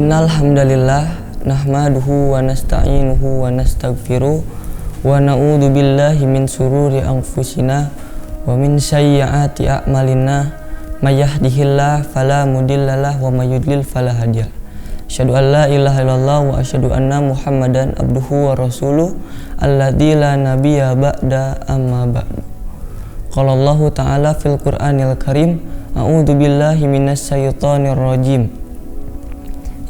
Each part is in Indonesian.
Innal hamdalillah nahmaduhu wa nasta'inuhu wa nastaghfiruh wa na'udzu billahi min sururi anfusina wa min sayyiati a'malina may yahdihillahu fala mudhillalah wa may yudlil fala hadiyalah. Asyhadu an la ilaha illallah wa asyhadu anna Muhammadan abduhu wa rasuluh alladzi la nabiyya ba'da amma ba'du. Qala Allah ta'ala fil Qur'anil Karim, a'udzu billahi minasy syaithanir rajim.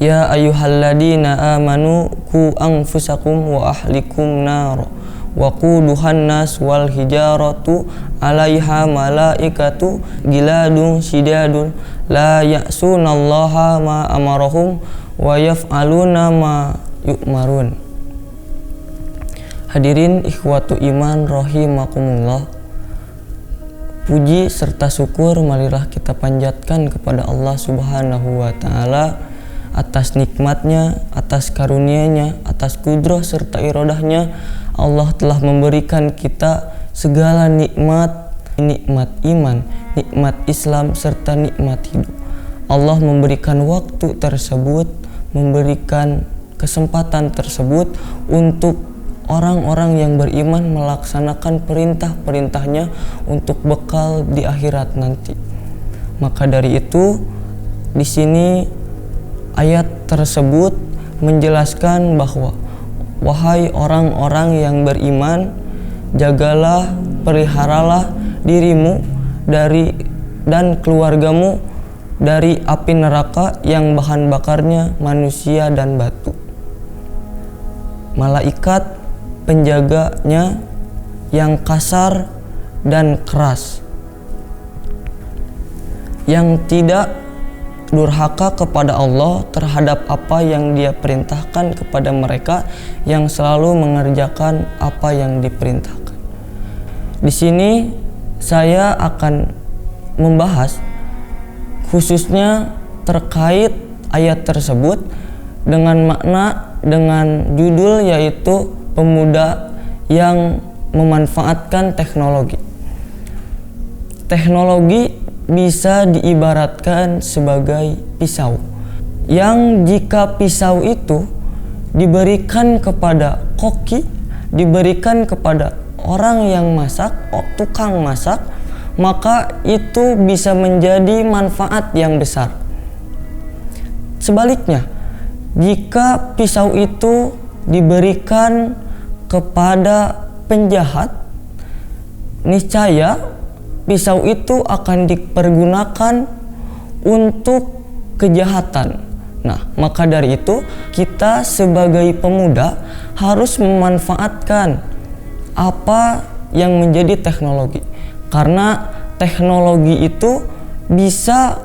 Ya ayyuhalladzina amanu qu anfusakum wa ahlikum nar wa quduhan nas wal hijaratu 'alaiha malaikatu giladun syidadun la ya'sunallaha ma amarahum wa yaf'aluna ma yu'marun. Hadirin ikhwatu iman rahimakumullah, puji serta syukur marilah kita panjatkan kepada Allah Subhanahu wa taala atas nikmatnya, atas karunia-Nya, atas kudrah serta iradahnya. Allah telah memberikan kita segala nikmat, nikmat iman, nikmat Islam serta nikmat hidup. Allah memberikan waktu tersebut, memberikan kesempatan tersebut untuk orang-orang yang beriman melaksanakan perintah-perintahnya untuk bekal di akhirat nanti. Maka dari itu, di sini ayat tersebut menjelaskan bahwa wahai orang-orang yang beriman, jagalah, peliharalah dirimu dan keluargamu dari api neraka yang bahan bakarnya manusia dan batu. Malaikat penjaganya yang kasar dan keras, yang tidak durhaka kepada Allah terhadap apa yang Dia perintahkan kepada mereka, yang selalu mengerjakan apa yang diperintahkan. Di sini saya akan membahas khususnya terkait ayat tersebut dengan makna, dengan judul yaitu pemuda yang memanfaatkan teknologi. Teknologi bisa diibaratkan sebagai pisau, yang jika pisau itu diberikan kepada koki, diberikan kepada orang yang masak, tukang masak, maka itu bisa menjadi manfaat yang besar. Sebaliknya, jika pisau itu diberikan kepada penjahat, niscaya pisau itu akan dipergunakan untuk kejahatan. Nah, maka dari itu kita sebagai pemuda harus memanfaatkan apa yang menjadi teknologi. Karena teknologi itu bisa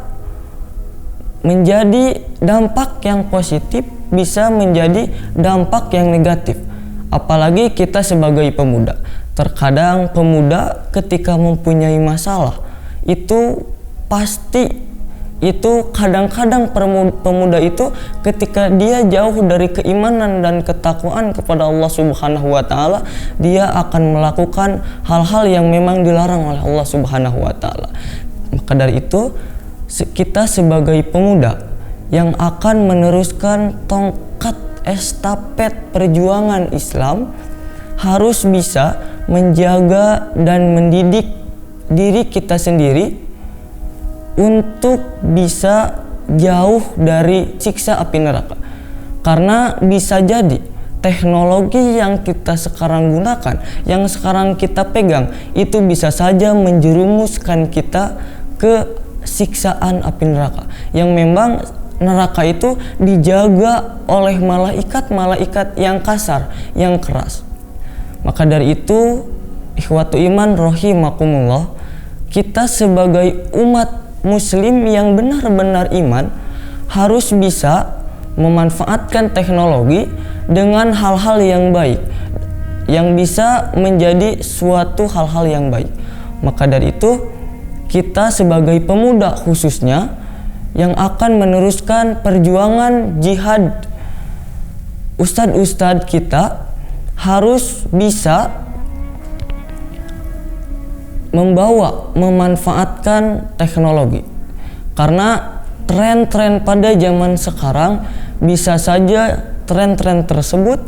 menjadi dampak yang positif, bisa menjadi dampak yang negatif. Apalagi kita sebagai pemuda. Terkadang pemuda ketika mempunyai masalah itu pasti, itu kadang-kadang pemuda itu ketika dia jauh dari keimanan dan ketakwaan kepada Allah Subhanahu wa taala, dia akan melakukan hal-hal yang memang dilarang oleh Allah Subhanahu wa taala. Maka dari itu kita sebagai pemuda yang akan meneruskan tongkat estafet perjuangan Islam harus bisa menjaga dan mendidik diri kita sendiri untuk bisa jauh dari siksa api neraka. Karena bisa jadi teknologi yang kita sekarang gunakan, yang sekarang kita pegang, itu bisa saja menjerumuskan kita ke siksaan api neraka, yang memang neraka itu dijaga oleh malaikat-malaikat yang kasar, yang keras. Maka dari itu, ikhwatu iman rahimakumullah, kita sebagai umat muslim yang benar-benar iman harus bisa memanfaatkan teknologi dengan hal-hal yang baik, yang bisa menjadi suatu hal-hal yang baik. Maka dari itu, kita sebagai pemuda khususnya yang akan meneruskan perjuangan jihad, ustadz-ustadz kita harus bisa memanfaatkan teknologi. Karena tren-tren pada zaman sekarang bisa saja tren-tren tersebut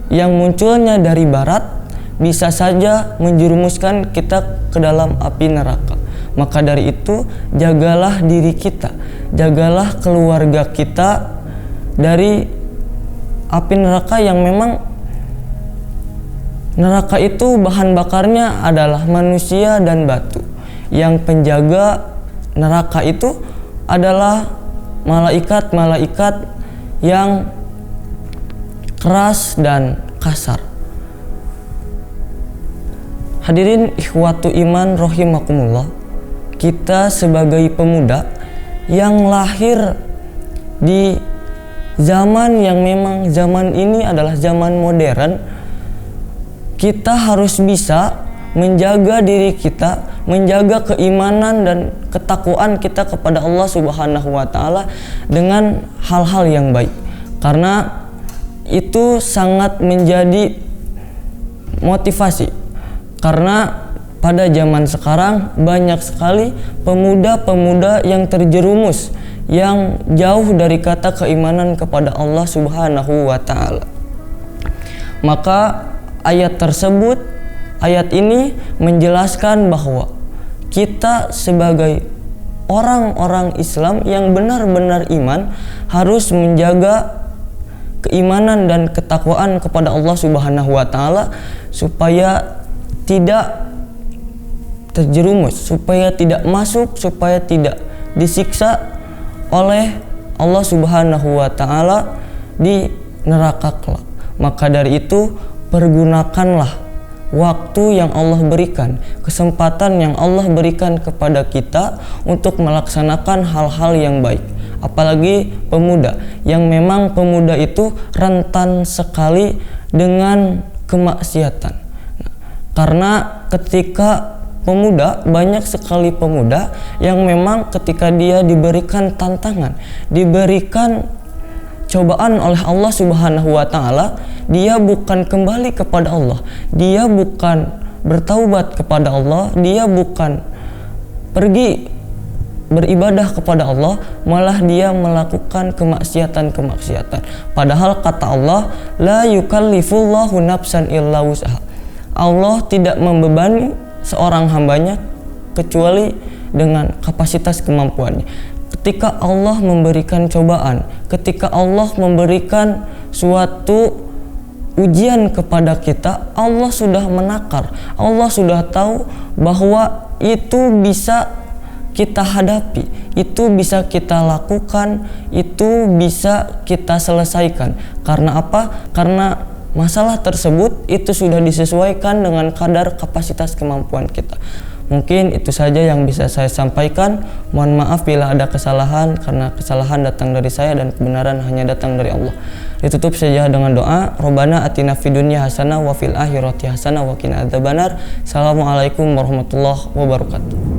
yang munculnya dari barat bisa saja menjerumuskan kita ke dalam api neraka. Maka dari itu, jagalah diri kita, jagalah keluarga kita dari api neraka yang memang neraka itu bahan bakarnya adalah manusia dan batu. Yang penjaga neraka itu adalah malaikat-malaikat yang keras dan kasar. Hadirin ikhwatu iman rahimakumullah, kita sebagai pemuda yang lahir di zaman yang memang zaman ini adalah zaman modern, kita harus bisa menjaga diri kita, menjaga keimanan dan ketakwaan kita kepada Allah Subhanahu wa taala dengan hal-hal yang baik. Karena itu sangat menjadi motivasi. Karena pada zaman sekarang banyak sekali pemuda-pemuda yang terjerumus, yang jauh dari kata keimanan kepada Allah Subhanahu wa taala. Maka ayat ini menjelaskan bahwa kita sebagai orang-orang Islam yang benar-benar iman harus menjaga keimanan dan ketakwaan kepada Allah Subhanahu wa taala supaya tidak terjerumus, supaya tidak masuk, supaya tidak disiksa oleh Allah Subhanahu wa taala di neraka kelak. Maka dari itu, pergunakanlah waktu yang Allah berikan, kesempatan yang Allah berikan kepada kita untuk melaksanakan hal-hal yang baik. Apalagi pemuda, yang memang pemuda itu rentan sekali dengan kemaksiatan. Karena ketika pemuda, banyak sekali pemuda yang memang ketika dia diberikan tantangan, diberikan cobaan oleh Allah Subhanahu wa taala, dia bukan kembali kepada Allah, dia bukan bertaubat kepada Allah, dia bukan pergi beribadah kepada Allah, malah dia melakukan kemaksiatan. Padahal kata Allah, la yukallifullahu nafsan illa wus'aha. Allah tidak membebani seorang hambanya kecuali dengan kapasitas kemampuannya. Ketika Allah memberikan cobaan, ketika Allah memberikan suatu ujian kepada kita, Allah sudah menakar, Allah sudah tahu bahwa itu bisa kita hadapi, itu bisa kita lakukan, itu bisa kita selesaikan. Karena apa? Karena masalah tersebut itu sudah disesuaikan dengan kadar kapasitas kemampuan kita. Mungkin itu saja yang bisa saya sampaikan. Mohon maaf bila ada kesalahan, karena kesalahan datang dari saya dan kebenaran hanya datang dari Allah. Ditutup saja dengan doa, Robbana atina fid dunya hasanah wa fil akhirati hasanah wa qina adzabannar. Assalamualaikum warahmatullahi wabarakatuh.